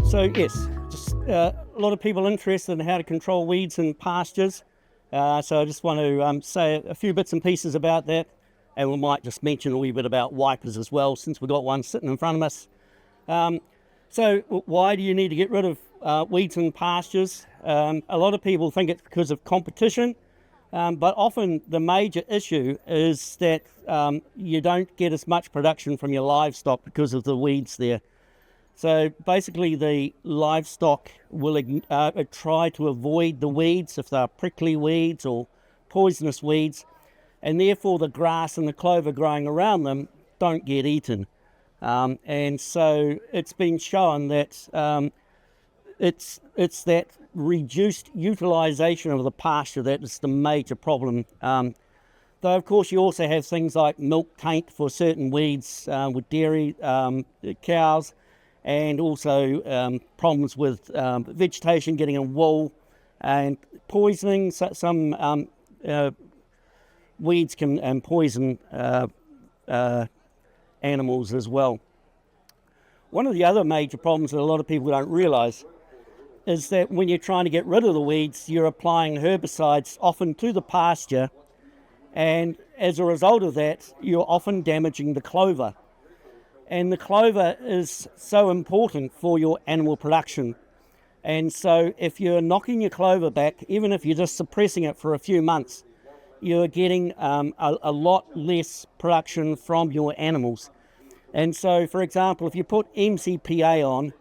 So yes, just a lot of people interested in how to control weeds in pastures. So I just want to say a few bits and pieces about that, and we might just mention a wee bit about wipers as well, since we've got one sitting in front of us. So why do you need to get rid of weeds in pastures? A lot of people think it's because of competition, but often the major issue is that you don't get as much production from your livestock because of the weeds there. So basically the livestock will try to avoid the weeds if they're prickly weeds or poisonous weeds, and therefore the grass and the clover growing around them don't get eaten. And so it's been shown that it's that reduced utilisation of the pasture that is the major problem. Though of course you also have things like milk taint for certain weeds with dairy cows, and also problems with vegetation getting in wool and poisoning. Some weeds can poison animals as well. One of the other major problems that a lot of people don't realise is that when you're trying to get rid of the weeds, you're applying herbicides often to the pasture, and as a result of that, you're often damaging the clover. And the clover is so important for your animal production. And so if you're knocking your clover back, even if you're just suppressing it for a few months, you're getting a lot less production from your animals. And so, for example, if you put MCPA on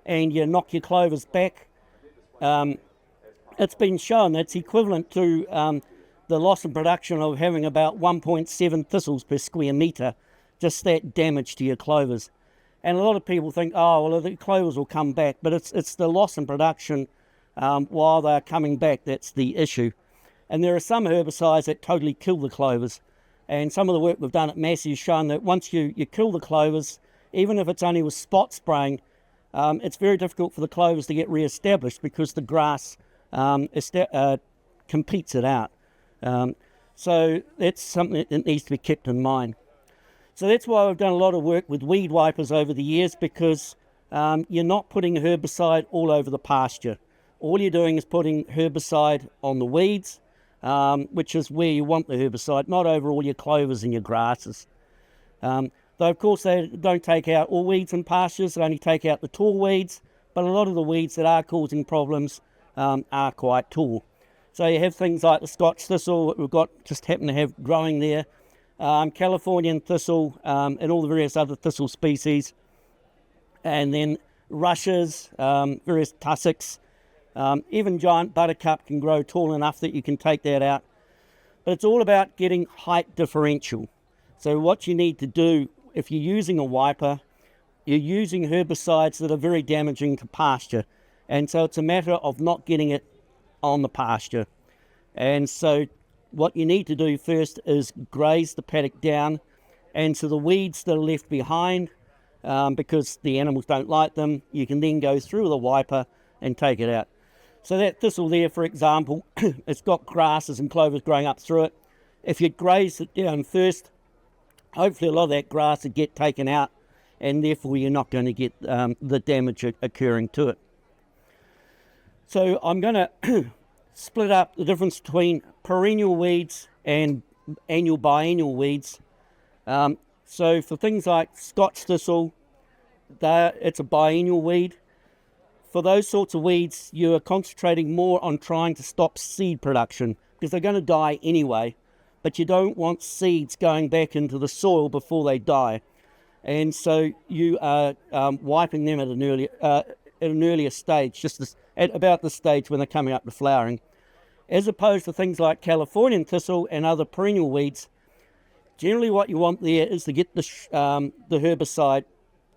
and you knock your clovers back, it's been shown that's equivalent to the loss in production of having about 1.7 thistles per square metre, just that damage to your clovers. And a lot of people think, oh, well, the clovers will come back, but it's the loss in production while they're coming back that's the issue. And there are some herbicides that totally kill the clovers. And some of the work we've done at MAgrSc has shown that once you kill the clovers, even if it's only with spot spraying, it's very difficult for the clovers to get re-established because the grass competes it out. So that's something that needs to be kept in mind. So that's why we've done a lot of work with weed wipers over the years, because you're not putting herbicide all over the pasture. All you're doing is putting herbicide on the weeds, which is where you want the herbicide, not over all your clovers and your grasses. Though of course they don't take out all weeds in pastures, they only take out the tall weeds, but a lot of the weeds that are causing problems are quite tall. So you have things like the Scotch thistle that we've got, just happen to have growing there, Californian thistle, and all the various other thistle species, and then rushes, various tussocks, even giant buttercup can grow tall enough that you can take that out. But it's all about getting height differential. So what you need to do, if you're using a wiper, you're using herbicides that are very damaging to pasture, and so it's a matter of not getting it on the pasture. And so what you need to do first is graze the paddock down, and so the weeds that are left behind, because the animals don't like them, you can then go through the wiper and take it out. So that thistle there, for example, it's got grasses and clovers growing up through it. If you graze it down first, hopefully a lot of that grass would get taken out, and therefore you're not going to get the damage occurring to it. So I'm going to split up the difference between perennial weeds and biennial weeds. So for things like Scotch thistle, it's a biennial weed. For those sorts of weeds, you are concentrating more on trying to stop seed production, because they're going to die anyway, but you don't want seeds going back into the soil before they die. And so you are wiping them at an earlier stage, just at about the stage when they're coming up to flowering. As opposed to things like Californian thistle and other perennial weeds, generally what you want there is to get the herbicide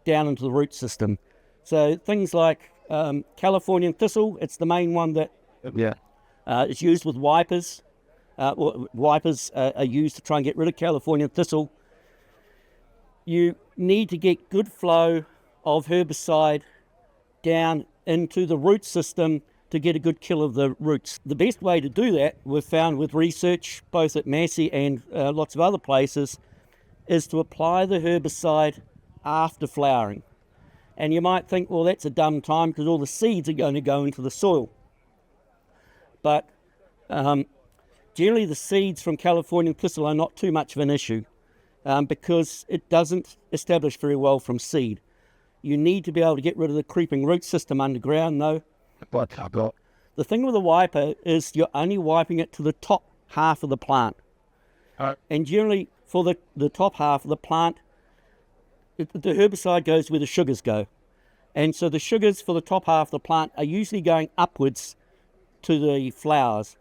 down into the root system. So things like Californian thistle, it's the main one that is used with wipers. Wipers are used to try and get rid of Californian thistle. You need to get good flow of herbicide down into the root system to get a good kill of the roots. The best way to do that, we've found with research, both at MAgrSc and lots of other places, is to apply the herbicide after flowering. And you might think, well, that's a dumb time because all the seeds are going to go into the soil. But generally the seeds from Californian thistle are not too much of an issue because it doesn't establish very well from seed. You need to be able to get rid of the creeping root system underground, though. The thing with a wiper is you're only wiping it to the top half of the plant. And generally, for the top half of the plant, the herbicide goes where the sugars go. And so the sugars for the top half of the plant are usually going upwards to the flowers.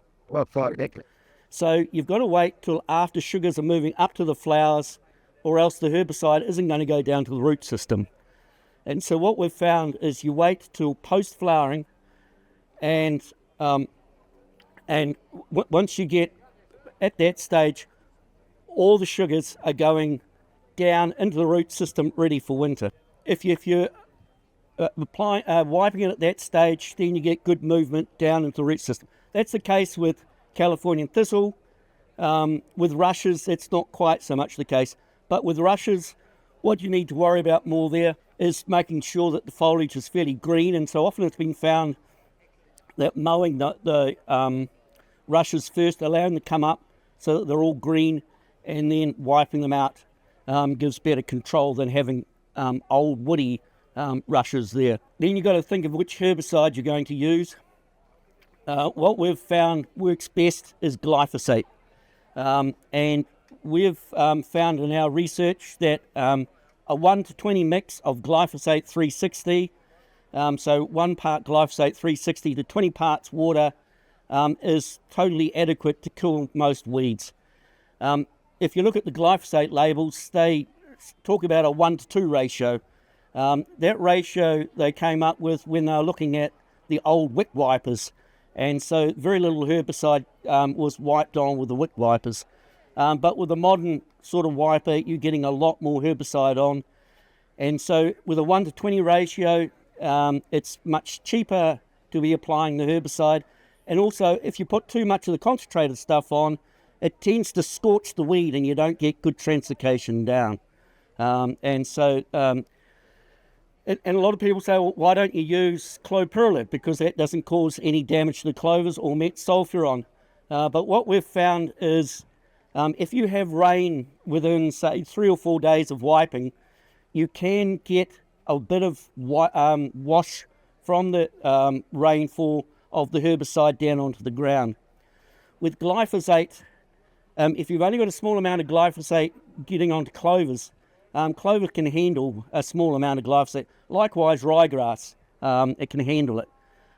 So you've got to wait till after sugars are moving up to the flowers, or else the herbicide isn't going to go down to the root system. And so what we've found is you wait till post-flowering, and once you get at that stage, all the sugars are going down into the root system ready for winter. If you're wiping it at that stage, then you get good movement down into the root system. That's the case with Californian thistle. With rushes, it's not quite so much the case. But with rushes, what you need to worry about more there is making sure that the foliage is fairly green. And so often it's been found that mowing the rushes first, allowing them to come up so that they're all green, and then wiping them out gives better control than having old woody rushes there. Then you've got to think of which herbicide you're going to use. What we've found works best is glyphosate. And we've found in our research that a 1 to 20 mix of glyphosate 360, so 1 part glyphosate 360 to 20 parts water is totally adequate to kill most weeds. If you look at the glyphosate labels, they talk about a 1 to 2 ratio. That ratio they came up with when they were looking at the old wick wipers. And so very little herbicide was wiped on with the wick wipers. But with a modern sort of wiper, you're getting a lot more herbicide on. And so with a 1 to 20 ratio, it's much cheaper to be applying the herbicide. And also, if you put too much of the concentrated stuff on, it tends to scorch the weed and you don't get good translocation down. And a lot of people say, well, why don't you use clopyralid? Because that doesn't cause any damage to the clovers, or metsulfuron. But what we've found is if you have rain within, say, 3 or 4 days of wiping, you can get a bit of wash from the rainfall of the herbicide down onto the ground. With glyphosate, if you've only got a small amount of glyphosate getting onto clovers, clover can handle a small amount of glyphosate. Likewise, ryegrass, it can handle it.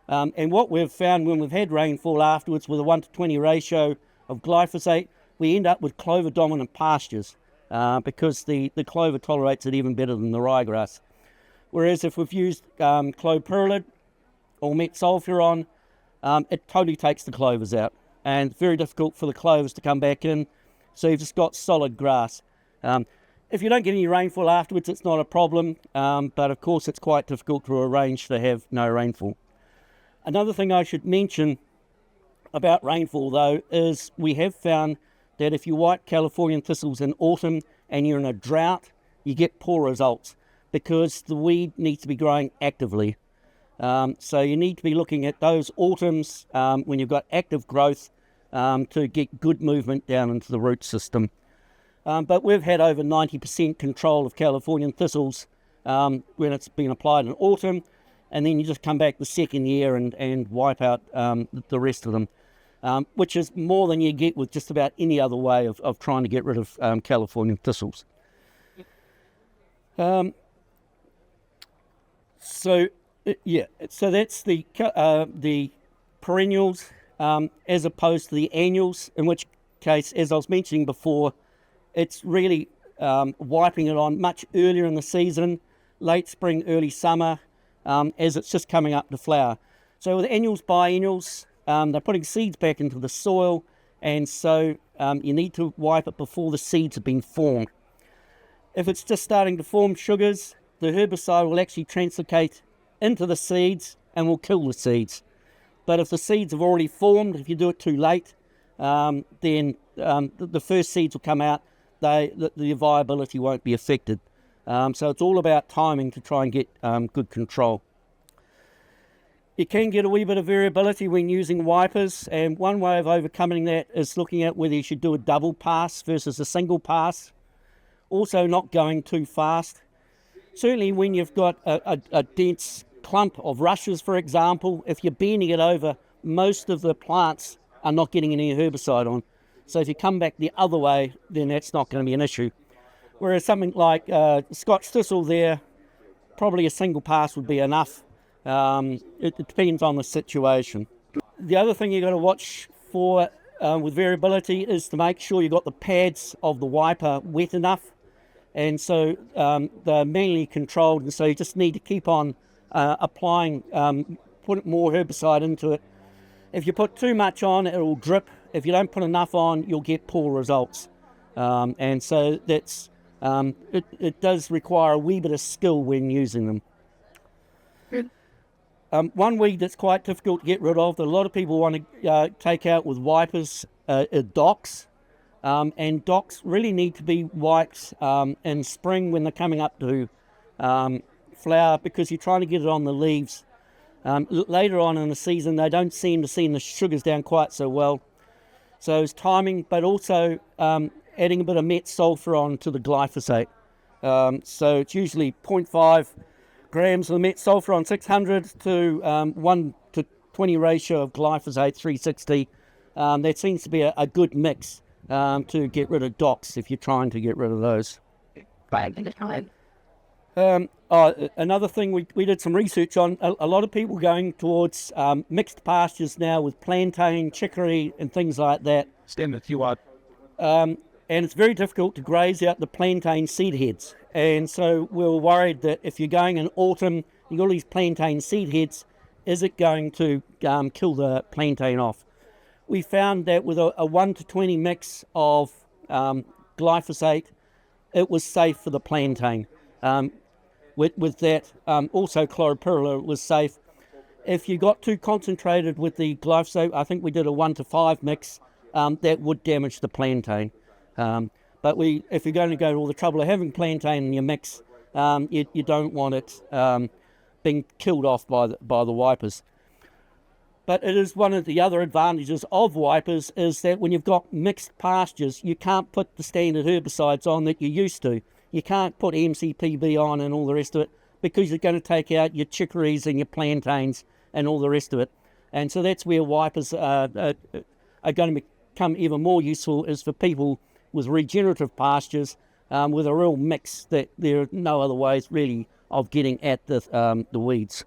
And what we've found when we've had rainfall afterwards with a 1 to 20 ratio of glyphosate, we end up with clover-dominant pastures because the clover tolerates it even better than the ryegrass. Whereas if we've used clopyralid or metsulfuron, it totally takes the clovers out. And it's very difficult for the clovers to come back in, so you've just got solid grass. If you don't get any rainfall afterwards, it's not a problem, but of course it's quite difficult to arrange to have no rainfall. Another thing I should mention about rainfall, though, is we have found that if you wipe Californian thistles in autumn and you're in a drought, you get poor results because the weed needs to be growing actively. So you need to be looking at those autumns when you've got active growth to get good movement down into the root system. But we've had over 90% control of Californian thistles when it's been applied in autumn, and then you just come back the second year and wipe out the rest of them, which is more than you get with just about any other way of trying to get rid of Californian thistles. So that's the perennials as opposed to the annuals, in which case, as I was mentioning before, it's really wiping it on much earlier in the season, late spring, early summer, as it's just coming up to flower. So with annuals, biennials, they're putting seeds back into the soil, and so you need to wipe it before the seeds have been formed. If it's just starting to form sugars, the herbicide will actually translocate into the seeds and will kill the seeds. But if the seeds have already formed, if you do it too late, then the first seeds will come out, the viability won't be affected. So it's all about timing to try and get good control. You can get a wee bit of variability when using wipers, and one way of overcoming that is looking at whether you should do a double pass versus a single pass. Also not going too fast. Certainly when you've got a dense clump of rushes, for example, if you're bending it over, most of the plants are not getting any herbicide on. So if you come back the other way, then that's not going to be an issue. Whereas something like Scotch thistle there, probably a single pass would be enough. It depends on the situation. The other thing you've got to watch for with variability is to make sure you've got the pads of the wiper wet enough. And so they're manually controlled, and so you just need to keep on applying, put more herbicide into it. If you put too much on, it will drip. If you don't put enough on, you'll get poor results. And so that's it does require a wee bit of skill when using them. One weed that's quite difficult to get rid of that a lot of people want to take out with wipers are docks. And docks really need to be wiped in spring when they're coming up to flower, because you're trying to get it on the leaves. Later on in the season, they don't seem to send the sugars down quite so well. So it's timing, but also adding a bit of met sulfur on to the glyphosate. So it's usually 0.5 grams of met sulfur on 600 to 1 to 20 ratio of glyphosate 360. That seems to be a good mix to get rid of docks if you're trying to get rid of those. Another thing we did some research on, a lot of people going towards mixed pastures now with plantain, chicory and things like that. And it's very difficult to graze out the plantain seed heads. And so we were worried that if you're going in autumn, you've got all these plantain seed heads, is it going to kill the plantain off? We found that with a 1 to 20 mix of glyphosate, it was safe for the plantain. With that, also chloropyrrole was safe. If you got too concentrated with the glyphosate, I think we did a 1 to 5 mix, that would damage the plantain. But if you're going to go to all the trouble of having plantain in your mix, you don't want it being killed off by the wipers. But it is one of the other advantages of wipers is that when you've got mixed pastures, you can't put the standard herbicides on that you used to. You can't put MCPB on and all the rest of it, because you're going to take out your chicories and your plantains and all the rest of it. And so that's where wipers are going to become even more useful, is for people with regenerative pastures with a real mix that there are no other ways really of getting at the weeds.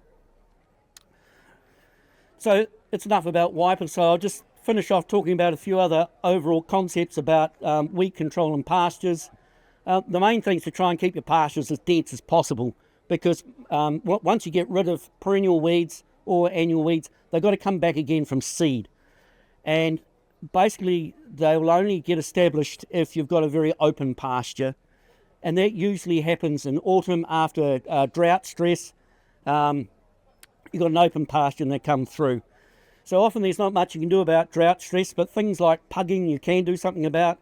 So it's enough about wipers, so I'll just finish off talking about a few other overall concepts about weed control in pastures. The main thing is to try and keep your pastures as dense as possible, because once you get rid of perennial weeds or annual weeds, they've got to come back again from seed. And basically they will only get established if you've got a very open pasture, and that usually happens in autumn after drought stress. You've got an open pasture and they come through. So often there's not much you can do about drought stress, but things like pugging you can do something about.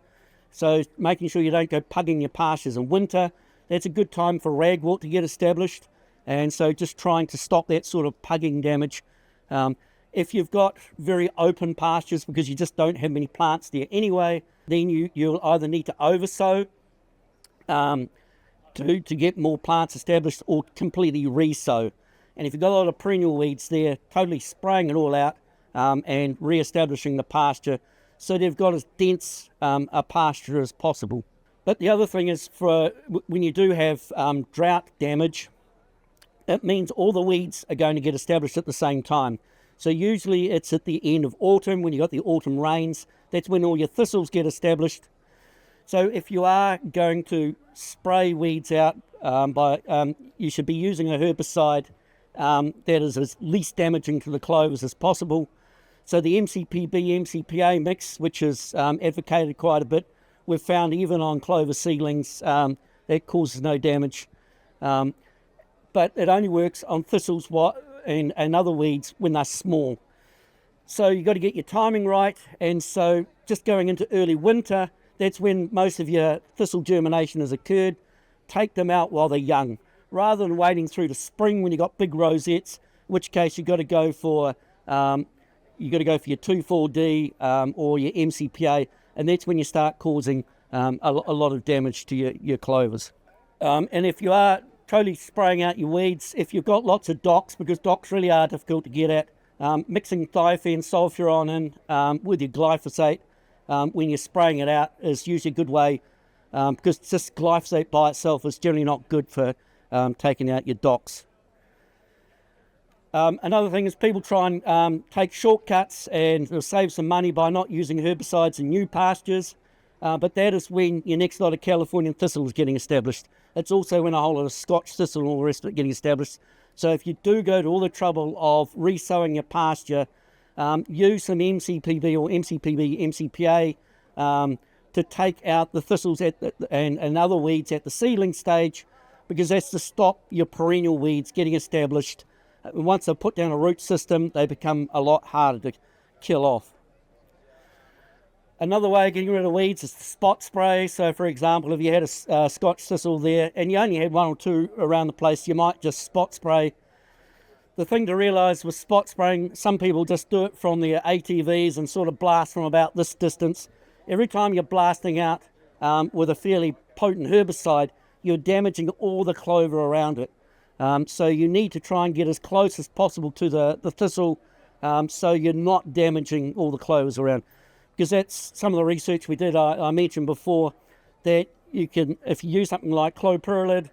So making sure you don't go pugging your pastures in winter. That's a good time for ragwort to get established, and so just trying to stop that sort of pugging damage. If you've got very open pastures because you just don't have many plants there anyway, then you'll either need to oversow to get more plants established, or completely resow. And if you've got a lot of perennial weeds there, totally spraying it all out and re-establishing the pasture so they've got as dense a pasture as possible. But the other thing is, for when you do have drought damage, it means all the weeds are going to get established at the same time. So usually it's at the end of autumn, when you've got the autumn rains. That's when all your thistles get established. So if you are going to spray weeds out, you should be using a herbicide that is as least damaging to the clovers as possible. So the MCPB, MCPA mix, which is advocated quite a bit, we've found even on clover seedlings that causes no damage. But it only works on thistles and other weeds when they're small. So you've got to get your timing right, and so just going into early winter, that's when most of your thistle germination has occurred. take them out while they're young, rather than waiting through the spring when you've got big rosettes, in which case you've got to go for your 2,4-D or your MCPA, and that's when you start causing a lot of damage to your clovers. And if you are totally spraying out your weeds, if you've got lots of docks, because docks really are difficult to get at, mixing thiophan sulfuron in with your glyphosate when you're spraying it out is usually a good way, because just glyphosate by itself is generally not good for taking out your docks. Another thing is people try and take shortcuts and save some money by not using herbicides in new pastures, but that is when your next lot of Californian thistle is getting established. It's also when a whole lot of Scotch thistle and all the rest of it getting established. So if you do go to all the trouble of re-sowing your pasture, use some MCPB or MCPA to take out the thistles and other weeds at the seedling stage, because that's to stop your perennial weeds getting established. Once they've put down a root system, they become a lot harder to kill off. Another way of getting rid of weeds is the spot spray. So, for example, if you had a Scotch thistle there and you only had one or two around the place, you might just spot spray. The thing to realise with spot spraying, some people just do it from their ATVs and sort of blast from about this distance. Every time you're blasting out with a fairly potent herbicide, you're damaging all the clover around it. So you need to try and get as close as possible to the thistle, so you're not damaging all the clovers around. Because that's some of the research we did. I mentioned before that you can, if you use something like clopyralid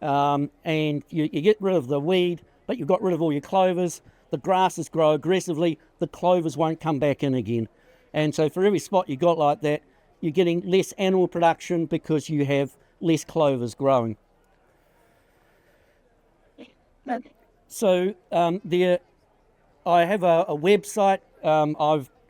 and you get rid of the weed, but you've got rid of all your clovers, the grasses grow aggressively, the clovers won't come back in again. And so for every spot you got like that, you're getting less animal production because you have less clovers growing. So I have a website.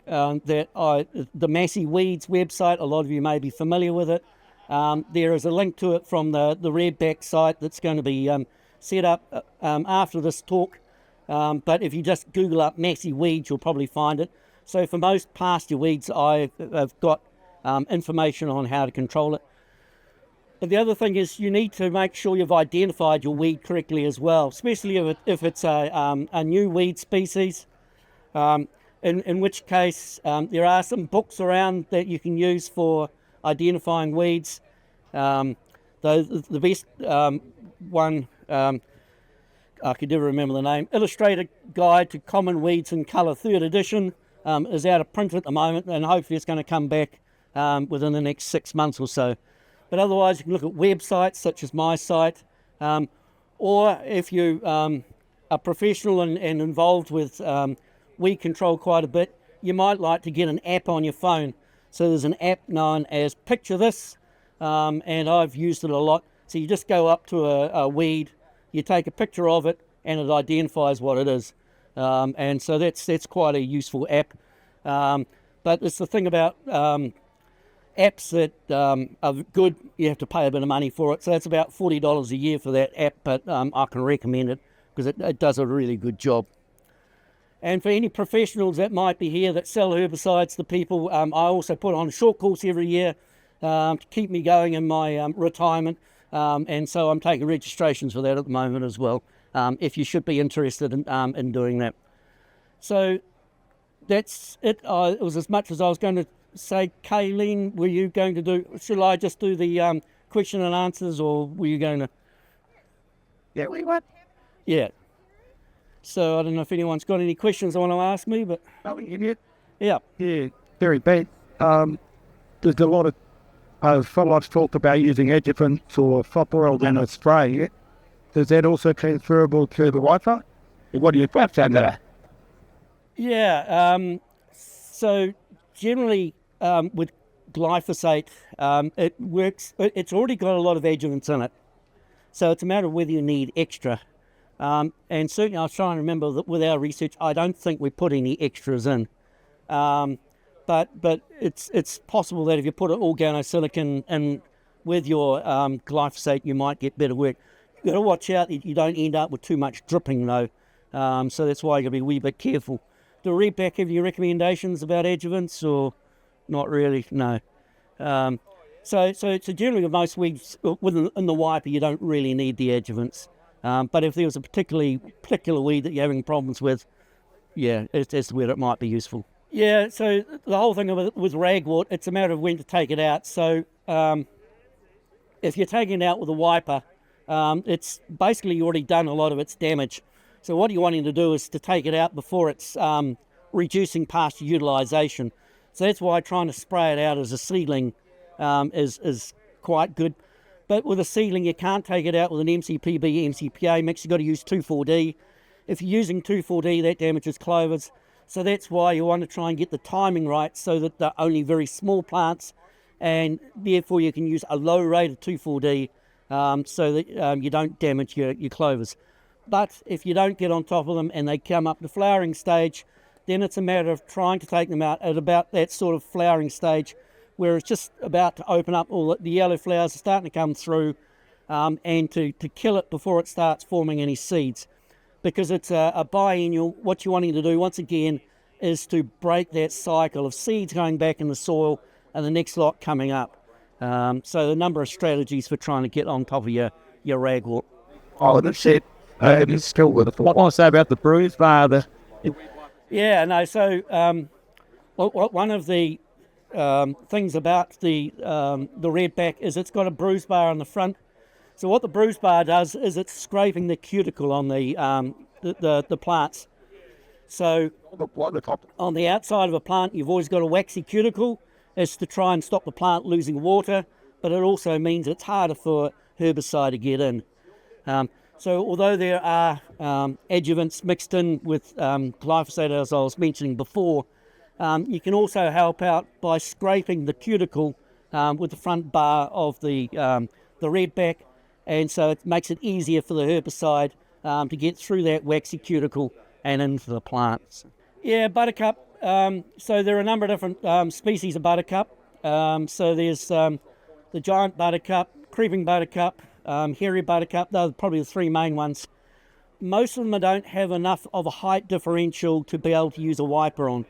The Massey Weeds website. A lot of you may be familiar with it. There is a link to it from the Redback site that's going to be set up after this talk. But if you just Google up Massey Weeds, you'll probably find it. So for most pasture weeds, I've got information on how to control it. But the other thing is you need to make sure you've identified your weed correctly as well, especially if it's a new weed species. In which case, there are some books around that you can use for identifying weeds. The best one, I could never remember the name, Illustrated Guide to Common Weeds in Colour, 3rd edition, is out of print at the moment, and hopefully it's going to come back within the next 6 months or so. But otherwise, you can look at websites such as my site, or if you are professional and involved with weed control quite a bit, you might like to get an app on your phone. So there's an app known as Picture This, and I've used it a lot. So you just go up to a weed, you take a picture of it, and it identifies what it is. And so that's quite a useful app. But it's the thing about apps that are good, you have to pay a bit of money for it. So that's about $40 a year for that app, but I can recommend it because it does a really good job. And for any professionals that might be here that sell herbicides to people, I also put on a short course every year to keep me going in my retirement. And so I'm taking registrations for that at the moment as well, if you should be interested in doing that. So that's it. It was as much as I was going to say. Kayleen, were you going to do, should I just do the question and answers, or were you going to? Yeah, we what? Yeah. So I don't know if anyone's got any questions they want to ask me, but... Oh, idiot. Yeah. Yeah, very bad. There's a lot of follow-ups talk about using adjuvants or fop oil in a spray. Is that also transferable to the Wi-Fi? What do you think about that? Yeah. So generally with glyphosate, it works. It's already got a lot of adjuvants in it. So it's a matter of whether you need extra. And certainly I was trying to remember that with our research, I don't think we put any extras in. But it's possible that if you put an organosilicon in with your glyphosate, you might get better work. You've got to watch out that you don't end up with too much dripping though. So that's why you've got to be a wee bit careful. Do Redback have any recommendations about adjuvants or not really? No. So generally with most weeds, in the wiper, you don't really need the adjuvants. But if there was a particular weed that you're having problems with, yeah, it's where it might be useful. Yeah, so the whole thing with ragwort, it's a matter of when to take it out. So if you're taking it out with a wiper, it's basically already done a lot of its damage. So what you're wanting to do is to take it out before it's reducing pasture utilisation. So that's why trying to spray it out as a seedling is quite good. But with a seedling, you can't take it out with an MCPB, MCPA mix. You've got to use 2,4-D. If you're using 2,4-D, that damages clovers. So that's why you want to try and get the timing right so that they're only very small plants, and therefore you can use a low rate of 2,4-D so that you don't damage your clovers. But if you don't get on top of them and they come up to flowering stage, then it's a matter of trying to take them out at about that sort of flowering stage where it's just about to open up, all the yellow flowers are starting to come through, and to kill it before it starts forming any seeds. Because it's a biennial, what you're wanting to do, once again, is to break that cycle of seeds going back in the soil and the next lot coming up. So the number of strategies for trying to get on top of your ragwort. Oh, that's it. It's still with it. What I want to say about the bruise bar, Yeah, no, so one of the things about the redback is it's got a bruise bar on the front. So what the bruise bar does is it's scraping the cuticle on the plants. So on the outside of a plant, you've always got a waxy cuticle. It's to try and stop the plant losing water, but it also means it's harder for herbicide to get in. So although there are adjuvants mixed in with glyphosate, as I was mentioning before, you can also help out by scraping the cuticle with the front bar of the redback, and so it makes it easier for the herbicide to get through that waxy cuticle and into the plants. Yeah, buttercup. So there are a number of different species of buttercup. So there's the giant buttercup, creeping buttercup, hairy buttercup. Those are probably the three main ones. Most of them don't have enough of a height differential to be able to use a wiper on.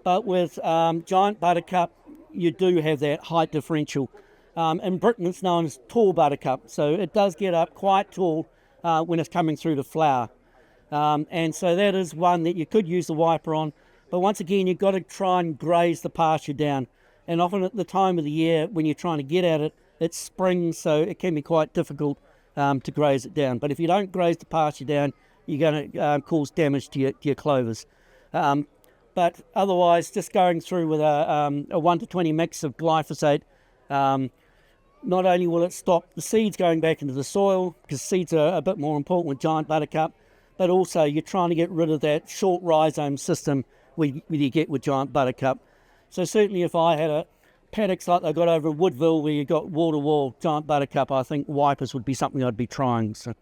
But with giant buttercup, you do have that height differential. In Britain, it's known as tall buttercup, so it does get up quite tall when it's coming through the flower. And so that is one that you could use the wiper on. But once again, you've got to try and graze the pasture down. And often at the time of the year when you're trying to get at it, it's spring, so it can be quite difficult to graze it down. But if you don't graze the pasture down, you're going to cause damage to your clovers. But otherwise, just going through with a 1 to 20 mix of glyphosate, not only will it stop the seeds going back into the soil, because seeds are a bit more important with giant buttercup, but also you're trying to get rid of that short rhizome system you get with giant buttercup. So certainly if I had a paddocks like I got over in Woodville where you got wall-to-wall giant buttercup, I think wipers would be something I'd be trying. So.